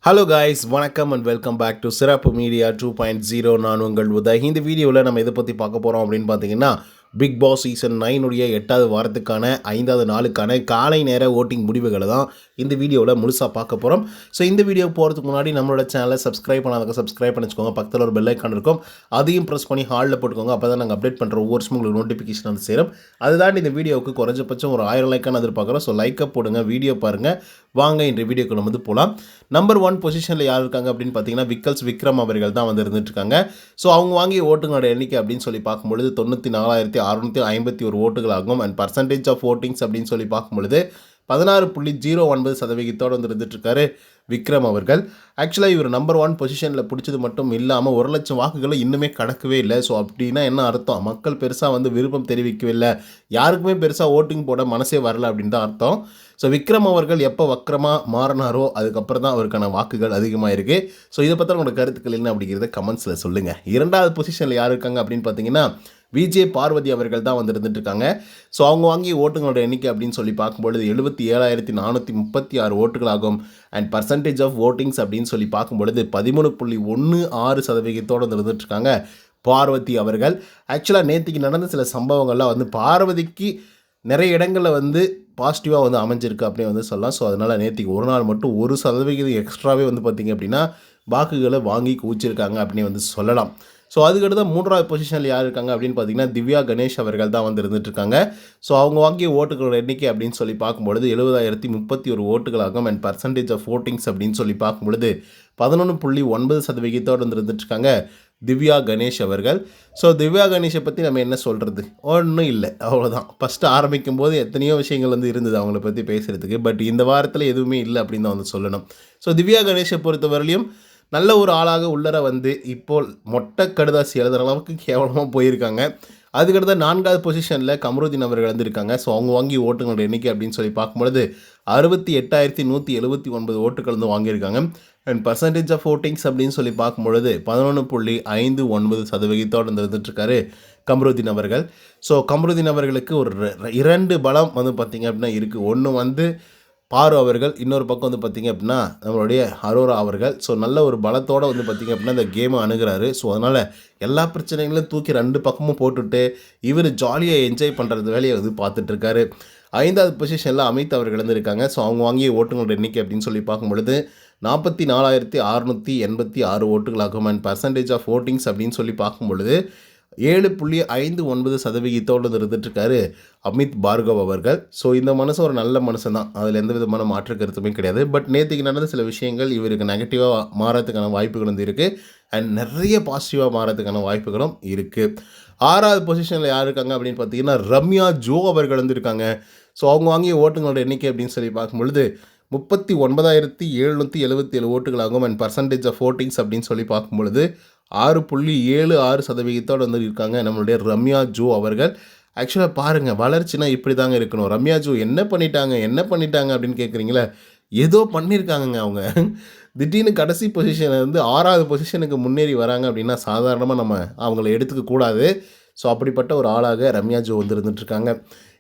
Hello guys, வணக்கம் and welcome back to சிறப்பு media 2.0. நான் உங்கள் உதய். இந்த வீடியோவில் நம்ம எதை பற்றி பார்க்க போகிறோம் அப்படின்னு பார்த்தீங்கன்னா, பிக் பாஸ் சீசன் 9 8வது வாரத்துக்கான 5வது நாளுக்கான காலை நேர ஓட்டிங் முடிவுகளை தான் இந்த வீடியோவில் முழுசாக பார்க்க போகிறோம். ஸோ இந்த வீடியோ போகிறதுக்கு முன்னாடி நம்மளோட சேனலை சப்ஸ்கிரைப் பண்ணாதவங்க சப்ஸ்கிரைப் பண்ணிச்சுக்கோங்க. பக்கத்தில் ஒரு பெல் ஐக்கான் இருக்கும், அதையும் ப்ரெஸ் பண்ணி ஹாலில் போட்டுக்கோங்க. அப்போ தான் நாங்கள் அப்டேட் பண்ணுற ஒவ்வொரு வருஷமும் உங்களுக்கு நோட்டிஃபிகேஷன் வந்து சேரும். அதுதான் இந்த வீடியோவுக்கு குறைஞ்சபட்சம் ஒரு 1000 லைக்கான எதிர்பார்க்குறோம். ஸோ லைக்கை போடுங்க, வீடியோ பாருங்கள். வாங்க இன்று வீடியோக்கு நம்ம வந்து போகலாம். நம்பர் 1 பொசிஷனில் யார் இருக்காங்க அப்படின்னு பார்த்தீங்கன்னா, விக்ரம் அவர்கள் தான் வந்து இருந்துட்டு இருக்காங்க. ஸோ அவங்க வாங்கிய ஓட்டுங்களோட எண்ணிக்கை அப்படின்னு சொல்லி பார்க்கும்பொழுது 94,651 ஓட்டுகள் ஆகும். அண்ட் பர்சன்டேஜ் ஆஃப் ஓட்டிங்ஸ் அப்படின்னு சொல்லி பார்க்கும்பொழுது 16.09% வந்து இருந்துட்டுருக்காரு விக்ரம் அவர்கள். ஆக்சுவலாக இவர் நம்பர் 1 பொசிஷனில் பிடிச்சது மட்டும் இல்லாமல் 1,00,000 வாக்குகளை இன்னுமே கடக்கவே இல்லை. ஸோ அப்படின்னா என்ன அர்த்தம்? மக்கள் பெருசாக வந்து விருப்பம் தெரிவிக்கவே இல்லை, யாருக்குமே பெருசாக ஓட்டிங் போட மனசே வரல அப்படின்னு தான் அர்த்தம். ஸோ விக்ரம் அவர்கள் எப்போ வக்கரமாக மாறினாரோ அதுக்கப்புறம் தான் அவருக்கான வாக்குகள் அதிகமாக இருக்குது. ஸோ இதை பற்றி உங்களோட கருத்துக்கள் என்ன அப்படிங்கிறத கமெண்ட்ஸில் சொல்லுங்கள். 2வது பொசிஷனில் யார் இருக்காங்க அப்படின்னு பார்த்தீங்கன்னா, விஜே பார்வதி அவர்கள் தான் வந்து இருந்துட்டு இருக்காங்க. ஸோ அவங்க வாங்கிய ஓட்டுங்களோட எண்ணிக்கை அப்படின்னு சொல்லி பார்க்கும்பொழுது 77,436 ஓட்டுகளாகும். அண்ட் பர்சன்டேஜ் ஆஃப் ஓட்டிங்ஸ் அப்படின்னு சொல்லி பார்க்கும்பொழுது 13.16% வந்து இருந்துட்டு இருக்காங்க பார்வதி அவர்கள். ஆக்சுவலாக நேற்றுக்கு நடந்த சில சம்பவங்கள்லாம் வந்து பார்வதிக்கு நிறைய இடங்களில் வந்து பாசிட்டிவாக வந்து அமைஞ்சிருக்கு அப்படின்னு வந்து சொல்லலாம். ஸோ அதனால் நேற்றுக்கு ஒரு நாள் மட்டும் 1% எக்ஸ்ட்ராவே வந்து பார்த்திங்க அப்படின்னா வாக்குகளை வாங்கி குவிச்சிருக்காங்க அப்படின்னு வந்து சொல்லலாம். ஸோ அதுக்கடுத்து 3வது பொசிஷனில் யார் இருக்காங்க அப்படின்னு பார்த்தீங்கன்னா, திவ்யா கணேஷ் அவர்கள் தான் வந்து இருந்துகிட்ருக்காங்க. ஸோ அவங்க வாங்கிய ஓட்டுகளோட எண்ணிக்கை அப்படின்னு சொல்லி பார்க்கும்பொழுது 70,031 ஓட்டுகளாகும். அண்ட் பர்சன்டேஜ் ஆஃப் ஓட்டிங்ஸ் அப்படின்னு சொல்லி பார்க்கும்பொழுது 11.9% வந்து இருந்துகிட்ருக்காங்க திவ்யா கணேஷ் அவர்கள். ஸோ திவ்யா கணேஷை பற்றி நம்ம என்ன சொல்கிறது? ஒன்றும் இல்லை, அவ்வளோதான். ஃபஸ்ட்டு ஆரம்பிக்கும் போது எத்தனையோ விஷயங்கள் வந்து இருந்தது அவங்கள பற்றி பேசுகிறதுக்கு. பட் இந்த வாரத்தில் எதுவுமே இல்லை அப்படின்னு தான் வந்து சொல்லணும். ஸோ திவ்யா கணேஷை பொறுத்தவரையிலையும் நல்ல ஒரு ஆளாக உள்ளர வந்து இப்போ மொட்டை கடுதாசி எழுதுகிற அளவுக்கு கேவலமாக போயிருக்காங்க. அதுக்கடுத்த 4வது பொசிஷனில் கமருதீன் அவர்கள் வந்திருக்காங்க. ஸோ அவங்க வாங்கி ஓட்டுங்களோட எண்ணிக்கை அப்படின்னு சொல்லி பார்க்கும்பொழுது 68,179 ஓட்டுகள் வந்து வாங்கியிருக்காங்க. அண்ட் பர்சன்டேஜ் ஆஃப் ஓட்டிங்ஸ் அப்படின்னு சொல்லி பார்க்கும்பொழுது 11.59% இருந்துட்டுருக்காரு கமருதீன் அவர்கள். ஸோ கமருதீன் அவர்களுக்கு ஒரு 2 பலம் வந்து பார்த்திங்க அப்படின்னா இருக்குது. ஒன்று வந்து பாரு அவர்கள், இன்னொரு பக்கம் வந்து பார்த்திங்க அப்படின்னா நம்மளுடைய அரோரா அவர்கள். ஸோ நல்ல ஒரு பலத்தோடு வந்து பார்த்திங்க அப்படின்னா இந்த கேமை அணுகிறாரு. ஸோ அதனால் எல்லா பிரச்சனைகளும் தூக்கி 2 பக்கமும் போட்டுவிட்டு இவர் ஜாலியாக என்ஜாய் பண்ணுறது வேலையை வந்து பார்த்துட்ருக்காரு. 5வது பொசிஷனில் அமித் அவர்கள் வந்து இருக்காங்க. ஸோ அவங்க வாங்கிய ஓட்டுங்களோட எண்ணிக்கை அப்படின்னு சொல்லி பார்க்கும்பொழுது 44,686 ஓட்டுகளாகும். அண்ட் பர்சன்டேஜ் ஆஃப் ஓட்டிங்ஸ் அப்படின்னு சொல்லி பார்க்கும்பொழுது 7.59% இருந்துட்டுருக்காரு அமித் பார்கவ் அவர்கள். ஸோ இந்த மனுஷன் ஒரு நல்ல மனுஷன் தான், அதில் எந்த விதமான மாற்று கருத்துமே கிடையாது. பட் நேற்றுக்கு நடந்த சில விஷயங்கள் இவருக்கு நெகட்டிவாக மாறதுக்கான வாய்ப்புகள் வந்து இருக்குது. அண்ட் நிறைய பாசிட்டிவாக மாறதுக்கான வாய்ப்புகளும் இருக்குது. 6வது பொசிஷனில் யார் இருக்காங்க அப்படின்னு பார்த்தீங்கன்னா, ரம்யா ஜோ அவர்கள் வந்து இருக்காங்க. ஸோ அவங்க வாங்கிய ஓட்டுங்களோட எண்ணிக்கை அப்படின்னு சொல்லி பார்க்கும்பொழுது 39,777 ஓட்டுகளாகும். அண்ட் பர்சன்டேஜ் ஆஃப் ஓட்டிங்ஸ் அப்படின்னு சொல்லி பார்க்கும்பொழுது 6.76% வந்து இருக்காங்க நம்மளுடைய ரம்யா ஜோ அவர்கள். ஆக்சுவலாக பாருங்கள், வளர்ச்சினா இப்படி தாங்க இருக்கணும். ரம்யா ஜோ என்ன பண்ணிட்டாங்க அப்படின்னு கேட்குறீங்களே, ஏதோ பண்ணியிருக்காங்கங்க அவங்க. திடீர்னு கடைசி பொசிஷனில் இருந்து 6வது பொசிஷனுக்கு முன்னேறி வராங்க அப்படின்னா சாதாரணமாக நம்ம அவங்கள எடுத்துக்க கூடாது. ஸோ அப்படிப்பட்ட ஒரு ஆளாக ரம்யா ஜோ வந்து இருந்துகிட்ருக்காங்க.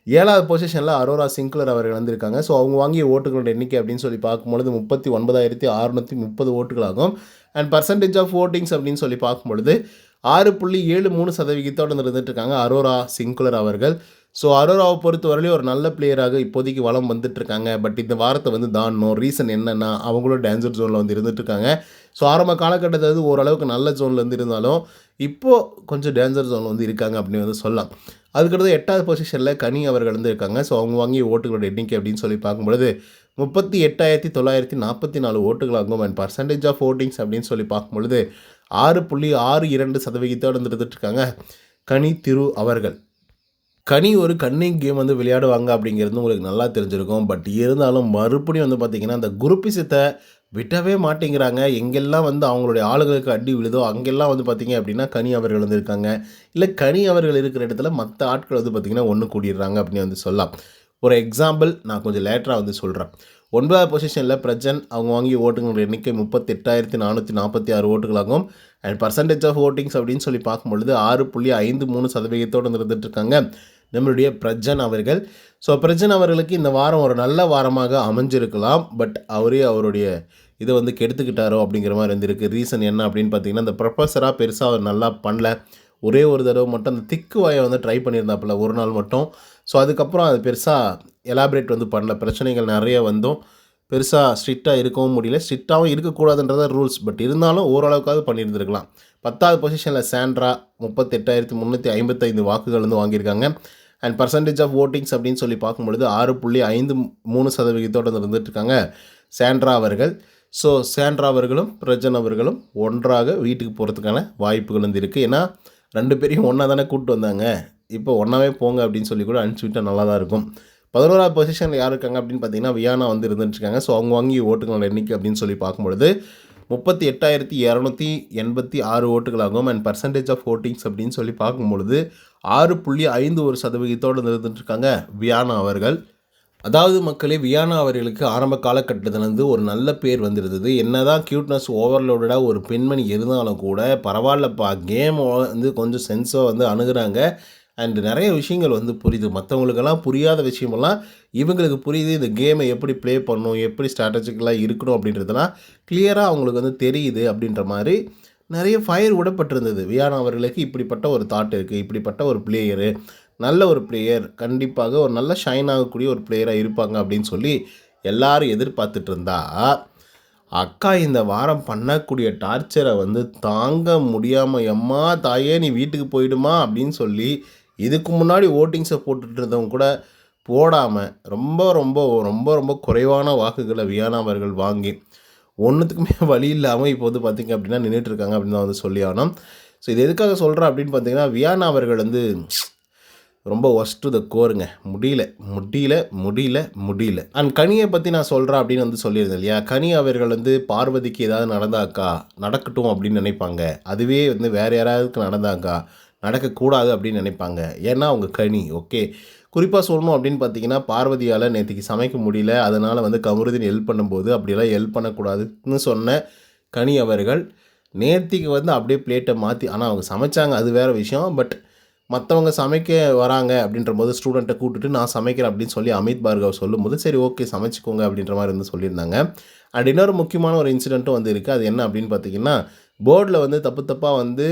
7வது பொசிஷனில் அரோரா சிங்க்லர் அவர்கள் வந்திருக்காங்க. ஸோ அவங்க வாங்கிய ஓட்டுகளோட எண்ணிக்கை அப்படின்னு சொல்லி பார்க்கும்பொழுது 39,630 ஓட்டுகளாகும். அண்ட் பர்சன்டேஜ் ஆஃப் ஓட்டிங்ஸ் அப்படின்னு சொல்லி பார்க்கும்பொழுது 6.73% இருந்துகிட்ருக்காங்க அரோரா சிங்க்லர் அவர்கள். ஸோ அரோராவை பொறுத்தவரையிலும் ஒரு நல்ல பிளேயராக இப்போதைக்கு வளம் வந்துட்டுருக்காங்க. பட் இந்த வாரத்தை வந்து தாண்டணும். ரீசன் என்னென்னா, அவங்களும் டேஞ்சர் ஜோனில் வந்து இருந்துகிட்ருக்காங்க. ஸோ ஆரம்ப காலகட்டத்தில் ஓரளவுக்கு நல்ல ஜோனில் வந்து இருந்தாலும் இப்போது கொஞ்சம் டேஞ்சர் ஜோனில் வந்து இருக்காங்க அப்படின்னு வந்து சொல்லலாம். அதுக்கடுத்து 8வது பொசிஷனில் கனி அவர்கள் வந்து இருக்காங்க. ஸோ அவங்க வாங்கிய ஓட்டுகளோட எண்ணிக்கை அப்படின்னு சொல்லி பார்க்கும்பொழுது 38,944 ஓட்டுகளாகும். அண்ட் பர்சன்டேஜ் ஆஃப் ஓட்டிங்ஸ் அப்படின்னு சொல்லி பார்க்கும்பொழுது 6.62% வந்து இருந்துகிட்ருக்காங்க கனி திரு அவர்கள். கனி ஒரு கன்னிங் கேம் வந்து விளையாடுவாங்க அப்படிங்கிறது உங்களுக்கு நல்லா தெரிஞ்சிருக்கும். பட் இருந்தாலும் மறுபடியும் வந்து பார்த்திங்கன்னா அந்த குரூப்பிசத்தை விட்டவே மாட்டேங்கிறாங்க. எங்கெல்லாம் வந்து அவங்களுடைய ஆளுகளுக்கு அடி விழுதோ அங்கெல்லாம் வந்து பார்த்திங்க அப்படின்னா கனி அவர்கள் வந்து இருக்காங்க. இல்லை கனி அவர்கள் இருக்கிற இடத்துல மற்ற ஆட்கள் வந்து பார்த்திங்கன்னா ஒன்று கூடிடுறாங்க அப்படின்னு வந்து சொல்லலாம். ஒரு எக்ஸாம்பிள் நான் கொஞ்சம் லேட்டராக வந்து சொல்கிறேன். 9வது பொசிஷனில் பிரஜன் அவங்க வாங்கிய ஓட்டுங்களோட எண்ணிக்கை 38,446 ஓட்டுகளாகும். அண்ட் பர்சன்டேஜ் ஆஃப் ஓட்டிங்ஸ் அப்படின்னு சொல்லி பார்க்கும்பொழுது 6.53% இருந்துகிட்ருக்காங்க நம்மளுடைய பிரஜன் அவர்கள். ஸோ பிரஜன் அவர்களுக்கு இந்த வாரம் ஒரு நல்ல வாரமாக அமைஞ்சிருக்கலாம். பட் அவருடைய இதை வந்து கெடுத்துக்கிட்டாரோ அப்படிங்கிற மாதிரி இருந்திருக்கு. ரீசன் என்ன அப்படின்னு பார்த்தீங்கன்னா, இந்த ப்ரொஃபஸராக பெருசாக அவர் நல்லா பண்ணல. ஒரே ஒரு தடவை மட்டும் அந்த திக்கு வாயை வந்து ட்ரை பண்ணியிருந்தாப்புல ஒரு நாள் மட்டும். ஸோ அதுக்கப்புறம் அது பெருசாக எலாபரேட் வந்து பண்ணல. பிரச்சனைகள் நிறைய வந்தும் பெருசாக ஸ்ட்ரிக்டாக இருக்கவும் முடியல. ஸ்ட்ரிக்டாகவும் இருக்கக்கூடாதுன்றத ரூல்ஸ். பட் இருந்தாலும் ஓரளவுக்காவது பண்ணியிருந்திருக்கலாம். 10வது பொசிஷனில் சாண்ட்ரா 38,355 வாக்குகள் வந்து வாங்கியிருக்காங்க. அண்ட் பர்சன்டேஜ் ஆஃப் ஓட்டிங்ஸ் அப்படின்னு சொல்லி பார்க்கும்பொழுது 6.53% இருந்துகிட்ருக்காங்க சாண்ட்ரா அவர்கள். ஸோ சாண்ட்ரா அவர்களும் பிரஜன் அவர்களும் ஒன்றாக வீட்டுக்கு போகிறதுக்கான வாய்ப்புகள் வந்து இருக்குது. ஏன்னா 2 பேரையும் ஒன்றா தானே கூப்பிட்டு வந்தாங்க. இப்போ ஒன்றாவே போங்க அப்படின்னு சொல்லி கூட அனுப்பிச்சி விட்டால் நல்லா தான் இருக்கும். 11வது பொசிஷனில் யார் இருக்காங்க அப்படின்னு பார்த்தீங்கன்னா, வியானா வந்து இருந்துட்டுருக்காங்க. ஸோ அவங்க வாங்கி ஓட்டுகளோட எண்ணிக்கை அப்படின்னு சொல்லி பார்க்கும்பொழுது 38,286 ஓட்டுகளாகும். அண்ட் பர்சன்டேஜ் ஆஃப் ஓட்டிங்ஸ் அப்படின்னு சொல்லி பார்க்கும்பொழுது 6.51% இருந்துட்டுருக்காங்க வியானா அவர்கள். அதாவது மக்களே, வியானா அவர்களுக்கு ஆரம்ப காலகட்டத்திலேருந்து ஒரு நல்ல பேர் வந்துருந்தது. என்ன தான் க்யூட்னஸ் ஓவர்லோடடாக ஒரு பெண்மணி இருந்தாலும் கூட பரவாயில்லப்பா, கேம் வந்து கொஞ்சம் சென்ஸாக வந்து அணுகுறாங்க. அண்ட் நிறைய விஷயங்கள் வந்து புரியுது. மற்றவங்களுக்கெல்லாம் புரியாத விஷயமெல்லாம் இவங்களுக்கு புரியுது. இந்த கேமை எப்படி ப்ளே பண்ணணும், எப்படி ஸ்ட்ராட்டஜிக்கலாக இருக்கணும் அப்படின்றதெல்லாம் கிளியராக அவங்களுக்கு வந்து தெரியுது. அப்படின்ற மாதிரி நிறைய ஃபயர் விடப்பட்டிருந்தது. வியானா அவர்களுக்கு இப்படிப்பட்ட ஒரு தாட் இருக்குது, இப்படிப்பட்ட ஒரு பிளேயரு, நல்ல ஒரு பிளேயர், கண்டிப்பாக ஒரு நல்ல ஷைன் ஆகக்கூடிய ஒரு பிளேயராக இருப்பாங்க அப்படின்னு சொல்லி எல்லாரும் எதிர்பார்த்துட்டு இருந்தா, அக்கா இந்த வாரம் பண்ணக்கூடிய டார்ச்சரை வந்து தாங்க முடியாமல், எம்மா தாயே நீ வீட்டுக்கு போயிடுமா அப்படின்னு சொல்லி இதுக்கு முன்னாடி ஓட்டிங்ஸை போட்டுட்டு இருந்தவங்க கூட போடாமல் ரொம்ப ரொம்ப ரொம்ப ரொம்ப குறைவான வாக்குகளை வியானா அவர்கள் வாங்கி ஒன்றுத்துக்குமே வழி இல்லாமல் இப்போ வந்து பார்த்திங்க அப்படின்னா நின்றுட்டுருக்காங்க அப்படின்னு தான் வந்து சொல்லி ஆகணும். ஸோ இது எதுக்காக சொல்கிறேன் அப்படின்னு பார்த்தீங்கன்னா, வியானா அவர்கள் வந்து ரொம்ப ஒஸ்ட்டு த கோருங்க. முடியல. அண்ட் கனியை பற்றி நான் சொல்கிறேன் அப்படின்னு வந்து சொல்லியிருந்தேன் இல்லையா. கனி அவர்கள் வந்து பார்வதிக்கு ஏதாவது நடந்தாக்கா நடக்கட்டும் அப்படின்னு நினைப்பாங்க. அதுவே வந்து வேறு யாராவதுக்கு நடந்தாக்கா நடக்கக்கூடாது அப்படின்னு நினைப்பாங்க. ஏன்னா அவங்க கனி. ஓகே, குறிப்பாக சொல்லணும் அப்படின்னு பார்த்தீங்கன்னா, பார்வதியால் நேற்றுக்கு சமைக்க முடியல, அதனால் வந்து கமருதீன் ஹெல்ப் பண்ணும்போது அப்படியெல்லாம் ஹெல்ப் பண்ணக்கூடாதுன்னு சொன்ன கனி அவர்கள் நேற்றுக்கு வந்து அப்படியே பிளேட்டை மாற்றி, ஆனால் அவங்க சமைச்சாங்க, அது வேறு விஷயம். பட் மற்றவங்க சமைக்க வராங்க அப்படின்ற போது ஸ்டூடெண்ட்டை கூப்பிட்டுட்டு நான் சமைக்கிறேன் அப்படின்னு சொல்லி அமித் பார்கவ் சொல்லும்போது சரி ஓகே சமைச்சிக்கோங்க அப்படின்ற மாதிரி வந்து சொல்லியிருந்தாங்க. அண்ட் இன்னொரு முக்கியமான ஒரு இன்சிடெண்ட்டும் வந்து இருக்குது. அது என்ன அப்படின்னு பார்த்தீங்கன்னா, போர்டில் வந்து தப்பாக வந்து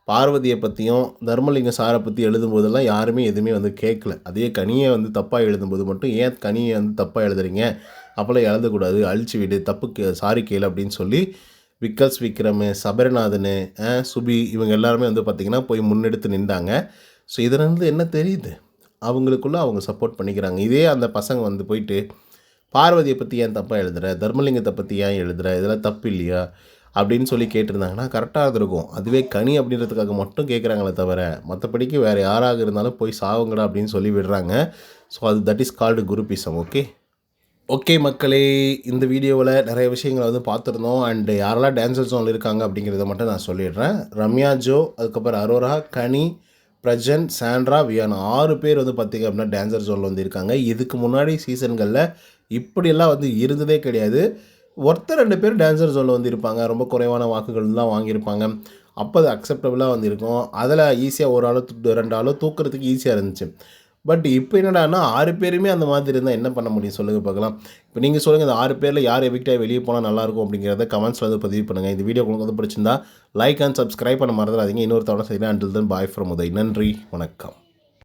பார்வதியை பற்றியும் தர்மலிங்கம் சாரை பற்றி எழுதும்போதெல்லாம் யாருமே எதுவுமே வந்து கேட்கல. அதே கனியை வந்து தப்பாக எழுதும்போது மட்டும் ஏன் கனியை வந்து தப்பாக எழுதுறீங்க, அப்போல்லாம் எழுதக்கூடாது, அழிச்சு விடு, தப்பு சாரி கேளு அப்படின்னு சொல்லி விக்கல்ஸ் விக்ரம், சபரிநாதன், சுபி இவங்க எல்லாருமே வந்து பார்த்திங்கன்னா போய் முன்னெடுத்து நின்றாங்க. ஸோ இதிலேருந்து என்ன தெரியுது, அவங்களுக்குள்ளே அவங்க சப்போர்ட் பண்ணிக்கிறாங்க. இதே அந்த பசங்க வந்து போயிட்டு பார்வதியை பற்றி ஏன் தப்பாக எழுதுகிற, தர்மலிங்கத்தை பற்றி ஏன் எழுதுகிற, இதெல்லாம் தப்பு இல்லையா அப்படின்னு சொல்லி கேட்டிருந்தாங்கன்னா கரெக்டாக இருந்திருக்கும். அதுவே கனி அப்படின்றதுக்காக மட்டும் கேட்குறாங்களே தவிர மற்றபடிக்கு வேறு யாராக இருந்தாலும் போய் சாவுங்கடா அப்படின்னு சொல்லி விடுறாங்க. ஸோ அது that is called groupism. Okay மக்களே, இந்த வீடியோவில் நிறைய விஷயங்களை வந்து பார்த்துருந்தோம். அண்டு யாரெல்லாம் டான்சர் ஜோனில் இருக்காங்க அப்படிங்கிறத மட்டும் நான் சொல்லிடுறேன். ரம்யா ஜோ, அதுக்கப்புறம் அரோரா, கனி, பிரஜன், சாண்ட்ரா, வியானா 6 பேர் வந்து பார்த்திங்க அப்படின்னா டான்சர் ஜோனில் வந்து இருக்காங்க. இதுக்கு முன்னாடி சீசன்களில் இப்படியெல்லாம் வந்து இருந்ததே கிடையாது. ஒருத்தர் 2 பேர் டான்சர் ஜோனில் வந்து இருப்பாங்க, ரொம்ப குறைவான வாக்குகள் தான் வாங்கியிருப்பாங்க. அப்போ அது அக்செப்டபுளாக வந்து இருக்கும். அதில் ஈஸியாக ஒரு ஆளோ 2 ஆளோ தூக்குறதுக்கு ஈஸியாக இருந்துச்சு. பட் இப்போ என்னடான்னா 6 பேருமே அந்த மாதிரி இருந்தால் என்ன பண்ண முடியும் சொல்லுங்கள் பார்க்கலாம். இப்போ நீங்கள் சொல்லுங்கள், இந்த 6 பேரில் யார் எவிக்டாக வெளியே போனால் நல்லாயிருக்கும் அப்படிங்கிறத கமெண்ட்ஸில் வந்து பதிவு பண்ணுங்கள். இந்த வீடியோ உங்களுக்கு வந்து பிடிச்சிருந்தா லைக் அண்ட் சப்ஸ்கிரைப் பண்ண மறந்துடாதீங்க. இன்னொரு தவணை செய்கிறேன். Until then bye from Uday. நன்றி, வணக்கம்.